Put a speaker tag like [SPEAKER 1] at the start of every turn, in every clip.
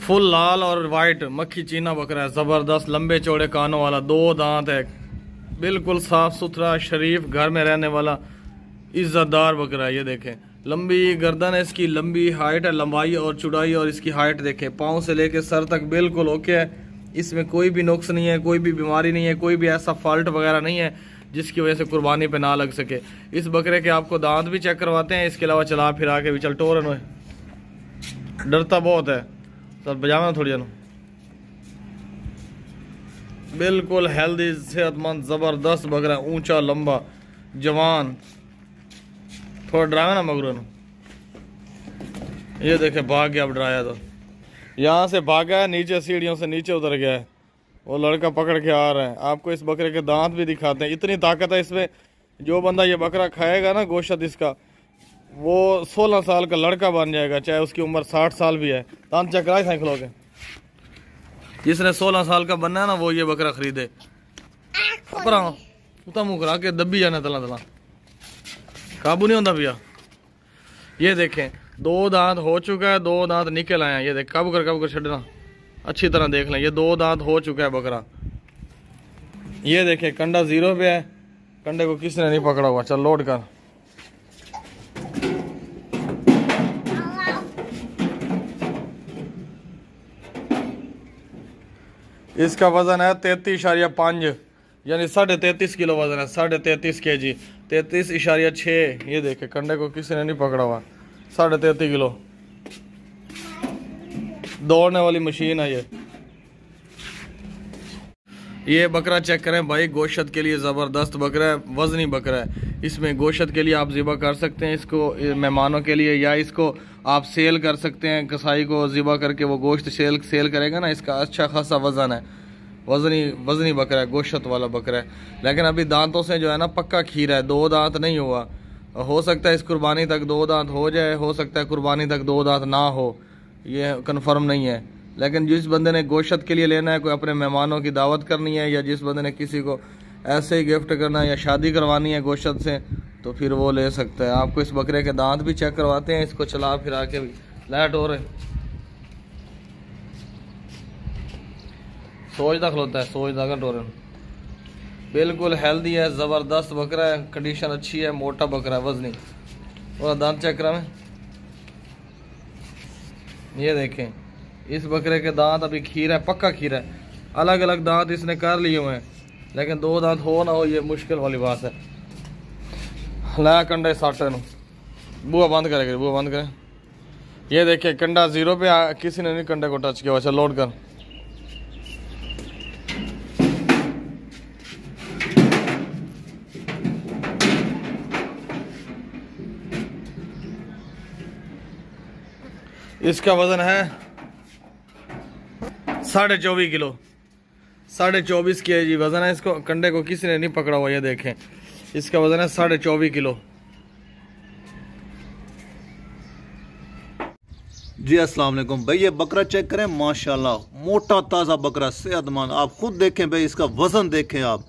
[SPEAKER 1] Full लाल और white मक्खी चीना बकरा है, जबरदस्त लंबे चौड़े कानों वाला, 2 दांत है, बिल्कुल साफ सुथरा शरीफ घर में रहने वाला इज्जतदार बकरा है। ये देखें लंबी गर्दन है इसकी, लंबी हाइट है, लंबाई और चौड़ाई और इसकी हाइट देखें, पाँव से लेके सर तक बिल्कुल ओके है। इसमें कोई भी नुक्स नहीं है, कोई भी बीमारी नहीं है, कोई भी ऐसा फॉल्ट वगैरह नहीं है जिसकी वजह से कुर्बानी पे ना लग सके। इस बकरे के आपको दांत भी चेक करवाते हैं, इसके अलावा चला फिरा के भी चल टोरन है, डरता बहुत है। सर बजाना थोड़ी जानो, बिल्कुल हेल्दी सेहतमंद ज़बरदस्त बकरा, ऊंचा लंबा जवान, थोड़ा डराया ना मगरू। ये देखे भाग गया, अब डराया तो यहाँ से भागा है, नीचे सीढ़ियों से नीचे उतर गया है, वो लड़का पकड़ के आ रहा है। आपको इस बकरे के दांत भी दिखाते हैं, इतनी ताकत है इसमें। जो बंदा ये बकरा खाएगा ना गोश्त इसका, वो 16 साल का लड़का बन जाएगा, चाहे उसकी उम्र 60 साल भी है। दांत चेक कराए साइकिलों के, जिसने 16 साल का बनना है ना वो ये बकरा खरीदे। उतना मुँह करा के दबी जाना तला तला, काबू नहीं होता भैया। ये देखें 2 दांत हो चुका है, 2 दांत निकल आए हैं। ये देख कब कर छड़ना, अच्छी तरह देख लें, ये 2 दांत हो चुका है बकरा। ये देखें कंडा 0 पे है, कंडे को किसी ने नहीं पकड़ा हुआ। चल लोड कर। इसका वजन है 33.5 यानी 33.5 किलो वजन है, 33.5 kg, 33.6। ये देखे कंडे को किसी ने नहीं पकड़ा हुआ, 33.5 किलो, दौड़ने वाली मशीन है ये बकरा चेक करें भाई, गोश्त के लिए ज़बरदस्त बकरा है, वजनी बकरा है। इसमें गोश्त के लिए आप ज़िबा कर सकते हैं इसको मेहमानों के लिए, या इसको आप सेल कर सकते हैं, कसाई को ज़िबा करके वो गोश्त सेल करेगा ना। इसका अच्छा खासा वज़न है, वजनी बकरा है, गोश्त वाला बकरा है। लेकिन अभी दांतों से जो है ना पक्का खीरा है, 2 दांत नहीं हुआ। हो सकता है इस कुर्बानी तक 2 दांत हो जाए, हो सकता है कुर्बानी तक 2 दांत ना हो, ये कंफर्म नहीं है। लेकिन जिस बंदे ने गोश्त के लिए लेना है, कोई अपने मेहमानों की दावत करनी है, या जिस बंदे ने किसी को ऐसे ही गिफ्ट करना है या शादी करवानी है गोश्त से, तो फिर वो ले सकता है। आपको इस बकरे के दांत भी चेक करवाते हैं, इसको चला फिरा के भी लाइट हो रहे, सोचदा खलोता है, सोचदा का टोरन, बिल्कुल हेल्दी है, ज़बरदस्त बकरा है, कंडीशन अच्छी है, मोटा बकरा है, वजनी। और दांत चेक करा में, ये देखें इस बकरे के दांत अभी खीरा है, पक्का खीरा है। अलग अलग दांत इसने कर लिए हुए हैं, लेकिन 2 दांत हो ना हो ये मुश्किल वाली बात है। ला कंडे साटे नु, बुआ बंद करेगा, बुआ बंद करें। ये देखिए कंडा 0 पे, किसी ने नहीं कंडे को टच किया। अच्छा लोड कर। इसका वजन है 24.5 किलो, 24.5 kg वजन है। इसको कंडे को किसी ने नहीं पकड़ा हुआ। ये देखें इसका वजन है 24.5 किलो।
[SPEAKER 2] जी अस्सलाम वालेकुम भाई, ये बकरा चेक करें, माशाल्लाह मोटा ताज़ा बकरा, सेहतमंद। आप खुद देखें भाई, इसका वजन देखें आप,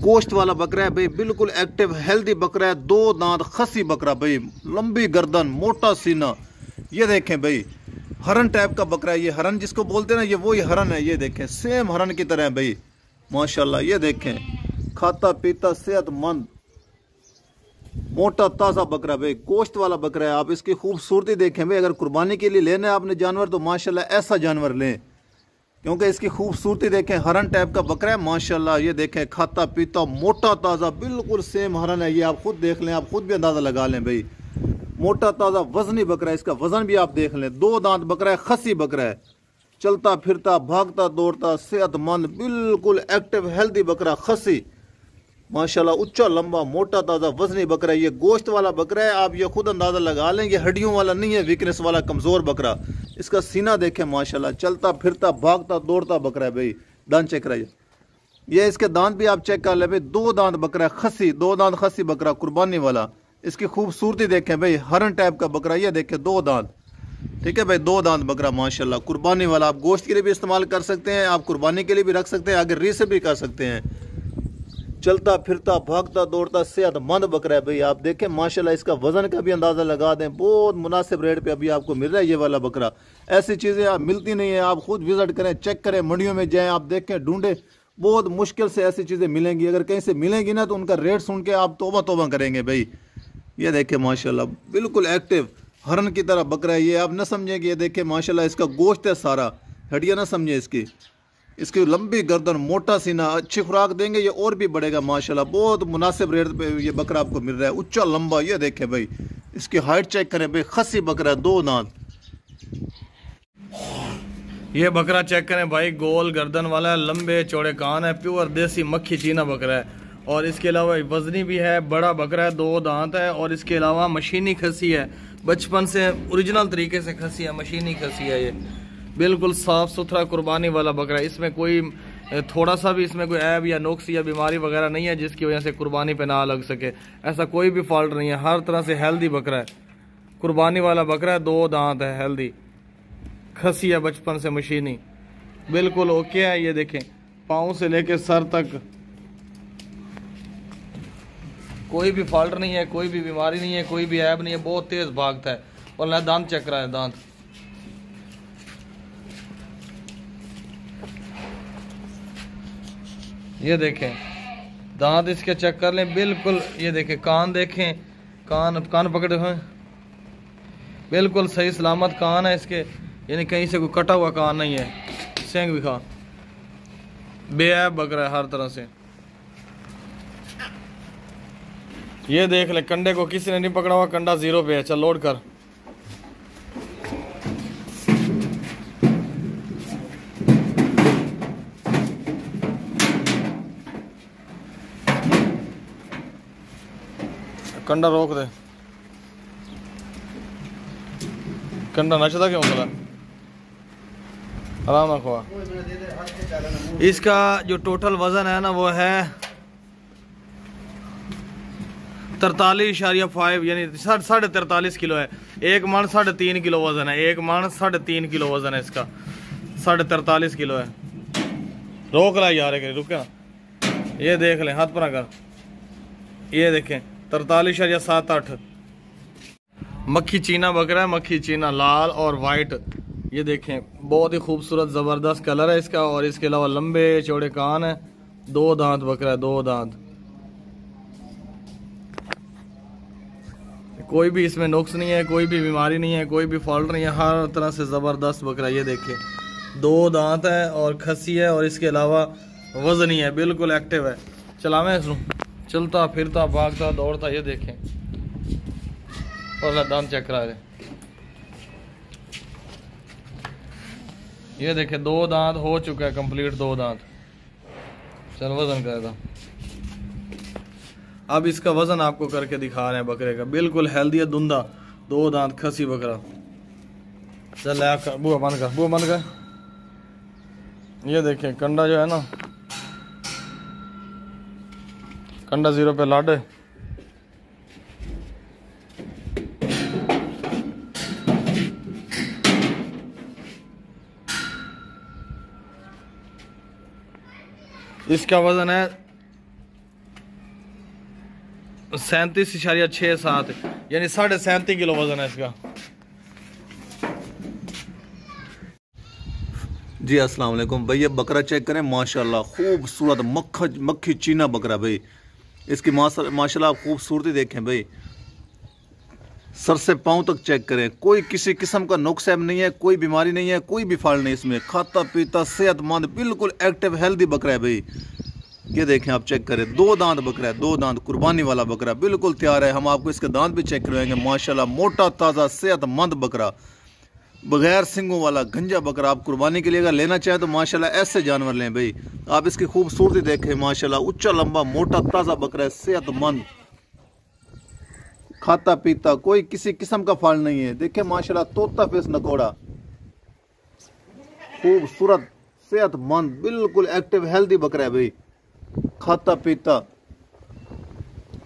[SPEAKER 2] गोश्त वाला बकरा है भाई, बिल्कुल एक्टिव हेल्दी बकरा है। 2 दांत खसी बकरा भाई, लंबी गर्दन, मोटा सीना। ये देखें भाई हरन टाइप का बकरा है, ये हरन जिसको बोलते हैं ना, ये वही हरन है। ये देखें सेम हरन की तरह है भाई, माशाल्लाह। ये देखें खाता पीता सेहतमंद मोटा ताज़ा बकरा भाई, गोश्त वाला बकरा है। आप इसकी खूबसूरती देखें भाई, अगर कुर्बानी के लिए लेना है आपने जानवर, तो माशाल्लाह ऐसा जानवर लें, क्योंकि इसकी खूबसूरती देखें, हरन टाइप का बकरा है माशाल्लाह। ये देखें खाता पीता मोटा ताज़ा, बिल्कुल सेम हरन है। ये आप खुद देख लें, आप खुद भी अंदाज़ा लगा लें भाई, मोटा ताज़ा वजनी बकरा है। इसका वजन भी आप देख लें, 2 दांत बकरा है, खसी बकरा है, चलता फिरता भागता दौड़ता सेहतमंद, बिल्कुल एक्टिव हेल्दी बकरा, खसी माशाल्लाह, उच्चा लंबा मोटा ताज़ा वजनी बकरा है। ये गोश्त वाला बकरा है, आप ये खुद अंदाज़ा लगा लें, ये हड्डियों वाला नहीं है, वीकनेस वाला कमज़ोर बकरा। इसका सीना देखें माशाल्लाह, चलता फिरता भागता दौड़ता बकरा है भाई। दांत चेक कराइए, ये इसके दांत भी आप चेक कर ले भाई, 2 दांत बकरा है, खसी, 2 दांत खसी बकरा, कुर्बानी वाला। इसकी खूबसूरती देखें भाई, हरन टाइप का बकरा। ये देखें 2 दांत, ठीक है भाई, 2 दांत बकरा माशाल्लाह, कुर्बानी वाला। आप गोश्त के लिए भी इस्तेमाल कर सकते हैं, आप कुर्बानी के लिए भी रख सकते हैं, आगे रीसे भी कर सकते हैं। चलता फिरता भागता दौड़ता सेहतमंद बकरा है भाई। आप देखें माशाल्लाह, इसका वजन का भी अंदाज़ा लगा दें, बहुत मुनासिब रेट पे अभी आपको मिल रहा है ये वाला बकरा। ऐसी चीज़ें आप मिलती नहीं है, आप खुद विजिट करें, चेक करें, मंडियों में जाएं, आप देखें ढूंढें, बहुत मुश्किल से ऐसी चीज़ें मिलेंगी। अगर कहीं से मिलेंगी ना तो उनका रेट सुन के आप तौबा तौबा करेंगे भाई। ये देखें माशाल्लाह, बिल्कुल एक्टिव हरन की तरह बकरा है ये। आप न समझें कि ये देखें माशाल्लाह, इसका गोश्त है सारा, हड्डियाँ ना समझें इसकी। इसकी लंबी गर्दन, मोटा सीना, अच्छी खुराक देंगे ये और भी बढ़ेगा माशाल्लाह। बहुत मुनासिब रेट पे ये बकरा आपको मिल रहा है, ऊंचा लंबा। ये देखें भाई, इसकी हाइट चेक करें भाई, खसी बकरा, 2 दांत।
[SPEAKER 1] ये बकरा चेक करें भाई, गोल गर्दन वाला है, लंबे चौड़े कान है, प्योर देसी मक्खी चीना बकरा है। और इसके अलावा वजनी भी है, बड़ा बकरा है, 2 दांत है। और इसके अलावा मशीनी खसी है, बचपन से ओरिजिनल तरीके से खसी है, मशीनी खसी है। ये बिल्कुल साफ सुथरा कुर्बानी वाला बकरा है। इसमें कोई थोड़ा सा भी इसमें कोई ऐब या नुक्स या बीमारी वगैरह नहीं है जिसकी वजह से कुर्बानी पे ना लग सके, ऐसा कोई भी फॉल्ट नहीं है। हर तरह से हेल्दी बकरा है, कुर्बानी वाला बकरा है, 2 दांत है, हेल्दी खसी है, बचपन से मशीनी, बिल्कुल ओके है। ये देखें, पाँव से लेके सर तक कोई भी फॉल्ट नहीं है, कोई भी बीमारी नहीं है, कोई भी ऐब नहीं है, बहुत तेज भागता है। और ना दांत चेक रहा है, दांत ये देखें, दांत इसके चेक कर लें बिल्कुल। ये देखें, कान देखें, कान पकड़े हुए बिल्कुल सही सलामत कान है इसके, यानी कहीं से कोई कटा हुआ कान नहीं है। सेंग भी खा, बेऐब बकरा है हर तरह से। ये देख ले, कंडे को किसी ने नहीं पकड़ा हुआ, कंडा 0 पे है। चल लोड कर। कंडा रोक दे, कंडा नचता क्यों बोला, आराम रखो। इसका जो टोटल वजन है ना वो है 43.5 यानी 43.5 किलो है। 1 मन 3.5 किलो वजन है, 1 मन 3.5 किलो वजन है इसका, 43.5 किलो है। रोक ला यार, रुके ना। ये देख लें, हाथ पर कर, ये देखें 43.78। मक्खी चीना बकरा है, मक्खी चीना, लाल और वाइट। ये देखें, बहुत ही खूबसूरत ज़बरदस्त कलर है इसका। और इसके अलावा लंबे चौड़े कान है, 2 दांत बकरा है, 2 दांत। कोई भी इसमें नुक्स नहीं है, कोई भी बीमारी नहीं है, कोई भी फॉल्ट नहीं है, हर तरह से ज़बरदस्त बकरा। ये देखें, 2 दांत है और खसी है। और इसके अलावा वजनी है, बिल्कुल एक्टिव है। चलावें इसको, चलता फिरता भागता दौड़ता। ये देखें, और दांत चेक करा दे। ये देखें, 2 दांत हो चुका है कंप्लीट, 2 दांत। चल वजन करेगा। अब इसका वजन आपको करके दिखा रहे हैं बकरे का, बिल्कुल हेल्दी है, दुंदा, 2 दांत खसी बकरा। चल बुआ बंद कर, बुआ बंद कर। ये देखें, कंडा जो है ना, कंडा 0 पे लाड है। इसका वजन है 37.67 यानी 37.5 किलो वजन है इसका।
[SPEAKER 2] जी अस्सलाम वालेकुम भाई, ये बकरा चेक करें माशाल्लाह, खूबसूरत मक्खी चीना बकरा भाई। इसकी माशाल्लाह खूबसूरती देखें भाई, सर से पाँव तक चेक करें, कोई किसी किस्म का नुक्स नहीं है, कोई बीमारी नहीं है, कोई भी फॉल्ट नहीं इसमें। खाता पीता सेहतमंद, बिल्कुल एक्टिव हेल्दी बकरा है भाई। ये देखें, आप चेक करें, 2 दांत बकरा है, 2 दांत, कुर्बानी वाला बकरा, बिल्कुल तैयार है। हम आपको इसके दांत भी चेक करवाएंगे माशाल्लाह। मोटा ताज़ा सेहतमंद बकरा, बगैर सिंगों वाला गंजा बकरा। आप कुर्बानी के लिए अगर लेना चाहें तो माशाल्लाह ऐसे जानवर लें भाई। आप इसकी खूबसूरती देखें माशाल्लाह, ऊंचा लंबा मोटा ताज़ा बकरा है, सेहतमंद, खाता पीता, कोई किसी किस्म का फॉल्ट नहीं है। देखें माशाल्लाह, तोता फेस नकोड़ा, खूबसूरत सेहतमंद, बिल्कुल एक्टिव हेल्दी बकरा है भाई। खाता पीता,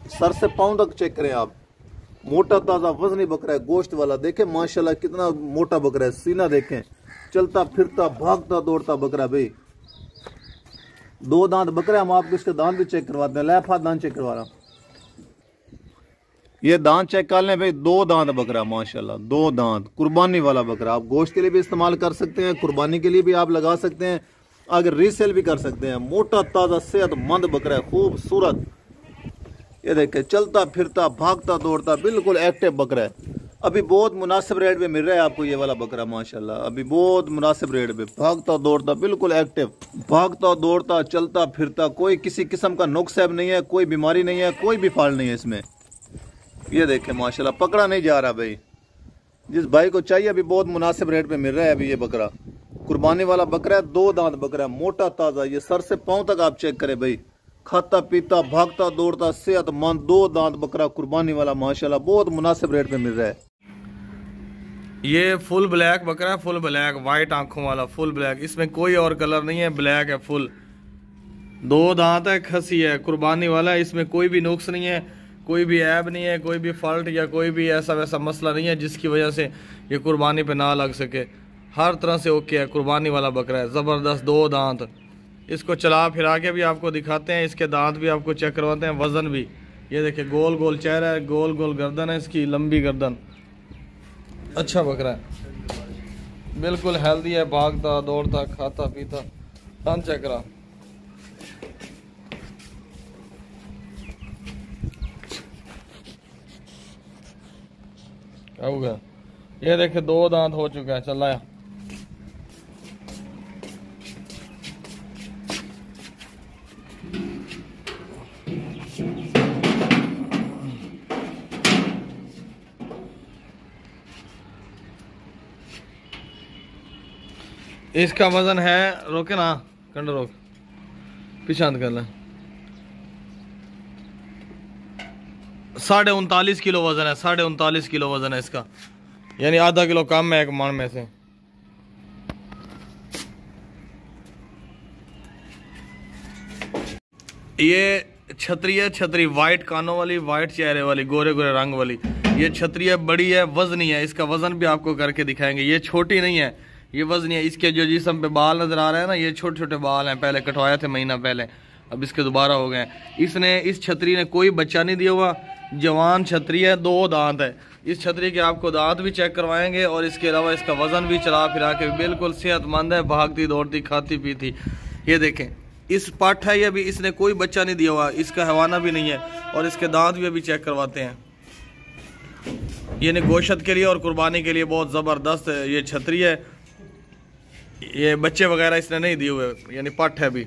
[SPEAKER 2] सर से पाँव तक चेक करें आप, मोटा ताज़ा वजनी बकरा है, गोश्त वाला। देखें माशाल्लाह कितना मोटा बकरा है, सीना देखें, चलता फिरता भागता दौड़ता बकरा भाई। 2 दांत बकरा। हम आपको इसके दांत भी चेक करवाते हैं। लेफा दांत चेक करवा रहा, ये दांत चेक कर लें भाई। 2 दांत बकरा माशाल्लाह, 2 दांत, कुर्बानी वाला बकरा। आप गोश्त के लिए भी इस्तेमाल कर सकते हैं, कुर्बानी के लिए भी आप लगा सकते हैं, अगर रीसेल भी कर सकते हैं। मोटा ताज़ा सेहतमंद बकरा है, खूबसूरत। ये देखें, चलता फिरता भागता दौड़ता बिल्कुल एक्टिव बकरा है। अभी बहुत मुनासिब रेट पे मिल रहा है आपको ये वाला बकरा माशाल्लाह। अभी बहुत मुनासिब रेट पे, भागता दौड़ता बिल्कुल एक्टिव, भागता दौड़ता चलता फिरता, कोई किसी किस्म का नुक्स नहीं है, कोई बीमारी नहीं है, कोई भी फाल्ट नहीं है इसमें। ये देखें माशाल्लाह, पकड़ा नहीं जा रहा भाई। जिस भाई को चाहिए अभी बहुत मुनासिब रेट पे मिल रहा है अभी ये बकरा। कुर्बानी वाला बकरा है, 2 दांत बकरा है, मोटा ताज़ा। ये सर से पाँव तक आप चेक करें भाई, खाता पीता भागता दौड़ता सेहतमंद 2 दांत बकरा कुर्बानी वाला माशाल्लाह, बहुत मुनासिब रेट पे मिल रहा है।
[SPEAKER 1] ये फुल ब्लैक बकरा है, फुल ब्लैक, वाइट आंखों वाला, फुल ब्लैक। इसमें कोई और कलर नहीं है, ब्लैक है फुल। 2 दांत है, खसी है, कुर्बानी वाला है। इसमें कोई भी नुक्स नहीं है, कोई भी ऐब नहीं है, कोई भी फॉल्ट या कोई भी ऐसा वैसा मसला नहीं है जिसकी वजह से ये कुर्बानी पे ना लग सके। हर तरह से ओके है, कुर्बानी वाला बकरा है, ज़बरदस्त। 2 दांत। इसको चला फिरा के भी आपको दिखाते हैं, इसके दांत भी आपको चेक करवाते हैं, वज़न भी। ये देखिए, गोल गोल चेहरा है, गोल गोल गर्दन है इसकी, लंबी गर्दन। अच्छा बकरा है, बिल्कुल हेल्दी है, भागता दौड़ता खाता पीता। दांत चेक करा। हो गया, ये देखिए 2 दांत हो चुका है। चल आया, इसका वजन है, रोके ना कंडा, रोक, पिछांत कर लें, 39.5 किलो वजन है। 39.5 किलो वजन है इसका, यानी आधा किलो कम है एक मन में से। ये छतरी है, छतरी वाइट कानों वाली, वाइट चेहरे वाली, गोरे गोरे रंग वाली। ये छतरी है, बड़ी है, वजनी है। इसका वजन भी आपको करके दिखाएंगे। ये छोटी नहीं है, ये वजनी है। इसके जो जिस्म पे बाल नजर आ रहे हैं ना, ये छोटे छोटे बाल हैं, पहले कटवाए थे महीना पहले, अब इसके दोबारा हो गए। इसने, इस छतरी ने कोई बच्चा नहीं दिया हुआ, जवान छतरी है, 2 दांत है। इस छतरी के आपको दांत भी चेक करवाएंगे और इसके अलावा इसका वजन भी चला फिरा के बिल्कुल सेहतमंद है, भागती दौड़ती खाती पीती। ये देखें, इस पाठ है ये भी, इसने कोई बच्चा नहीं दिया हुआ, इसका हवाना भी नहीं है, और इसके दांत भी अभी चेक करवाते हैं। ये गोश्त के लिए और कुर्बानी के लिए बहुत ज़बरदस्त ये छतरी है। ये बच्चे वगैरह इसने नहीं दिए हुए, यानी पट है भी।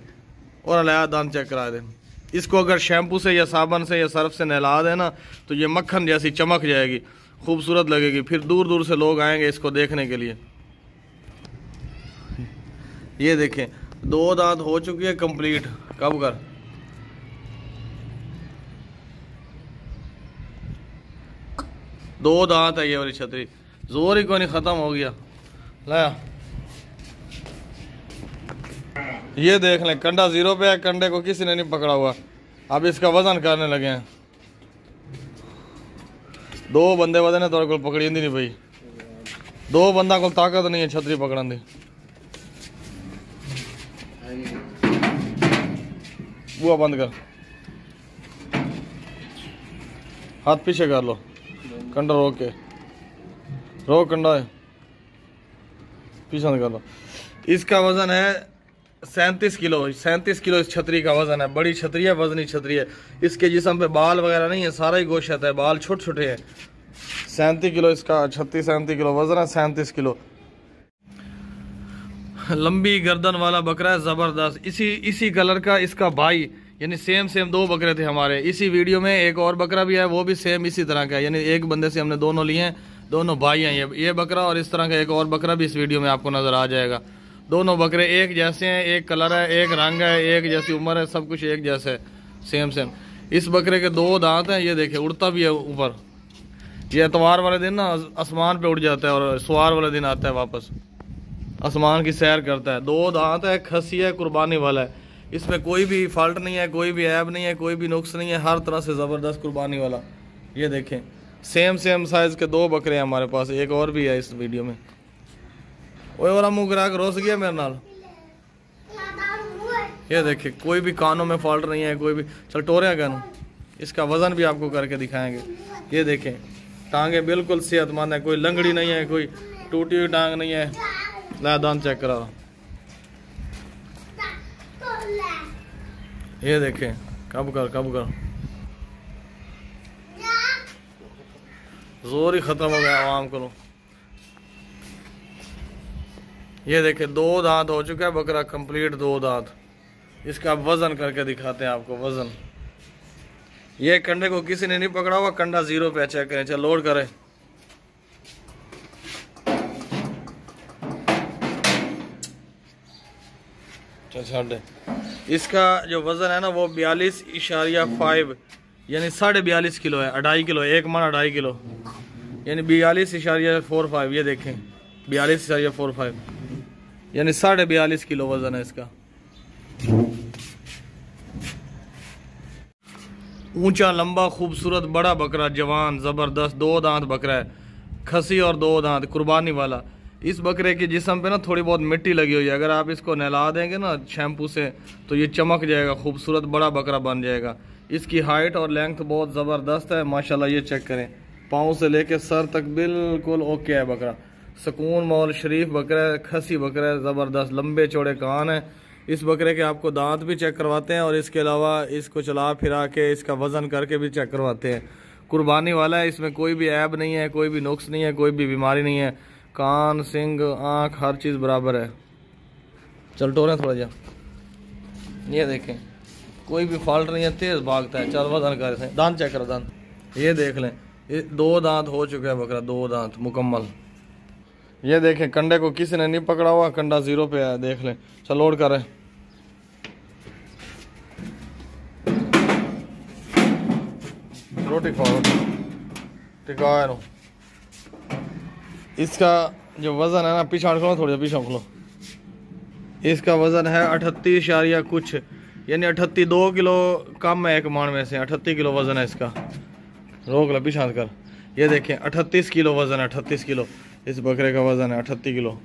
[SPEAKER 1] और अलाया दांत चेक करा दें। इसको अगर शैम्पू से या साबन से या सर्फ से नहला देना तो ये मक्खन जैसी चमक जाएगी, खूबसूरत लगेगी। फिर दूर दूर से लोग आएंगे इसको देखने के लिए। ये देखें, 2 दांत हो चुकी है कंप्लीट। कब कर, दो दांत है ये वाली छतरी, जोर ही कोई नहीं, खत्म हो गया। लाया, ये देख लें, कंडा 0 पे है, कंडे को किसी ने नहीं पकड़ा हुआ। अब इसका वजन करने लगे हैं। 2 बंदे वजन है, तो को पकड़ी नहीं भाई। 2 बंदा को ताकत नहीं है छतरी पकड़न दी। बुआ बंद कर, हाथ पीछे कर लो, कंडा रोक के, रोक कंडा है, पीछे कर लो। इसका वजन है 37 किलो। 37 किलो इस छतरी का वजन है। बड़ी छतरी है, वजनी छतरी है। इसके जिस्म पे बाल वगैरह नहीं है, सारा ही गोश्त है, बाल छोटे छोटे हैं। 37 किलो इसका, 36-37 किलो वजन है, 37 किलो। लंबी गर्दन वाला बकरा है, ज़बरदस्त। इसी कलर का इसका भाई, यानी सेम 2 बकरे थे हमारे। इसी वीडियो में एक और बकरा भी है, वो भी सेम इसी तरह का है, यानी एक बंदे से हमने दोनों लिए हैं, दोनों भाई हैं। ये बकरा और इस तरह का एक और बकरा भी इस वीडियो में आपको नज़र आ जाएगा। दोनों बकरे एक जैसे हैं, एक कलर है, एक रंग है, एक जैसी उम्र है, सब कुछ एक जैसे है, सेम। इस बकरे के 2 दांत हैं। ये देखे, उड़ता भी है ऊपर। ये इतवार वाले दिन ना आसमान पे उड़ जाता है और सवार वाले दिन आता है वापस, आसमान की सैर करता है। 2 दांत है, खसी है, कुर्बानी वाला है। इसमें कोई भी फॉल्ट नहीं है, कोई भी ऐब नहीं है, कोई भी नुक्स नहीं है, हर तरह से ज़बरदस्त कुर्बानी वाला। ये देखें, सेम साइज़ के 2 बकरे हैं हमारे पास, एक और भी है इस वीडियो में। वो मुँह गिरा के रोस गया मेरे नाल। ये देखिए कोई भी कानों में फॉल्ट नहीं है, कोई भी। चल टोरे गन, इसका वज़न भी आपको करके दिखाएंगे। ये देखें टांगे बिल्कुल सेहतमंद है, कोई लंगड़ी नहीं है, कोई टूटी हुई टांग नहीं है। ला दांत चेक करा, ये देखें कब कर जोर ही खत्म हो गया आवाम को। ये देखें 2 दांत हो चुका है बकरा कंप्लीट, 2 दांत। इसका वजन करके दिखाते हैं आपको वजन। ये कंडे को किसी ने नहीं पकड़ा हुआ, कंडा 0 पे चेक करें। चल लोड करें, चल छाड़े। इसका जो वजन है ना वो 42.5 यानी 42.5 किलो है, 2.5 किलो, 1 मन 2.5 किलो यानी 42.45। ये देखें 42.45 यानी 42.5 किलो वजन है इसका। ऊंचा लंबा खूबसूरत बड़ा बकरा, जवान ज़बरदस्त, 2 दांत बकरा है, खसी और 2 दांत, कुर्बानी वाला। इस बकरे के जिस्म पे ना थोड़ी बहुत मिट्टी लगी हुई है, अगर आप इसको नहला देंगे ना शैम्पू से तो ये चमक जाएगा, खूबसूरत बड़ा बकरा बन जाएगा। इसकी हाइट और लेंथ बहुत ज़बरदस्त है माशाल्लाह। ये चेक करें, पाँव से लेके सर तक बिल्कुल ओके है बकरा। सुकून मौल शरीफ बकरा है, खसी बकरा है, ज़बरदस्त, लंबे चौड़े कान है। इस बकरे के आपको दांत भी चेक करवाते हैं और इसके अलावा इसको चला फिरा के इसका वज़न करके भी चेक करवाते हैं। कुर्बानी वाला है, इसमें कोई भी ऐब नहीं है, कोई भी नुक्स नहीं है, कोई भी बीमारी नहीं है। कान, सिंग, आँख हर चीज़ बराबर है। चल टोरें थोड़ा जा, ये देखें कोई भी फॉल्ट नहीं है, तेज़ भागता है। चल वजन कर, दांत चेक करो, दांत ये देख लें, ये 2 दांत हो चुके हैं बकरा, 2 दांत मुकम्मल। ये देखें कंडे को किसी ने नहीं पकड़ा हुआ, कंडा 0 पे है, देख लें। चल लोड करें, रोटी खाओ, टिका है। इसका जो वज़न है ना, पीछा खोलो थोड़ा, पीछा खोलो। इसका वज़न है 38 कुछ यानी 38 किलो कम है, 1 मान में से 38 किलो वज़न है इसका। रोक लो, पीछा कर। ये देखें 38 किलो वज़न है, 38 किलो इस बकरे का वज़न है, 38 किलो।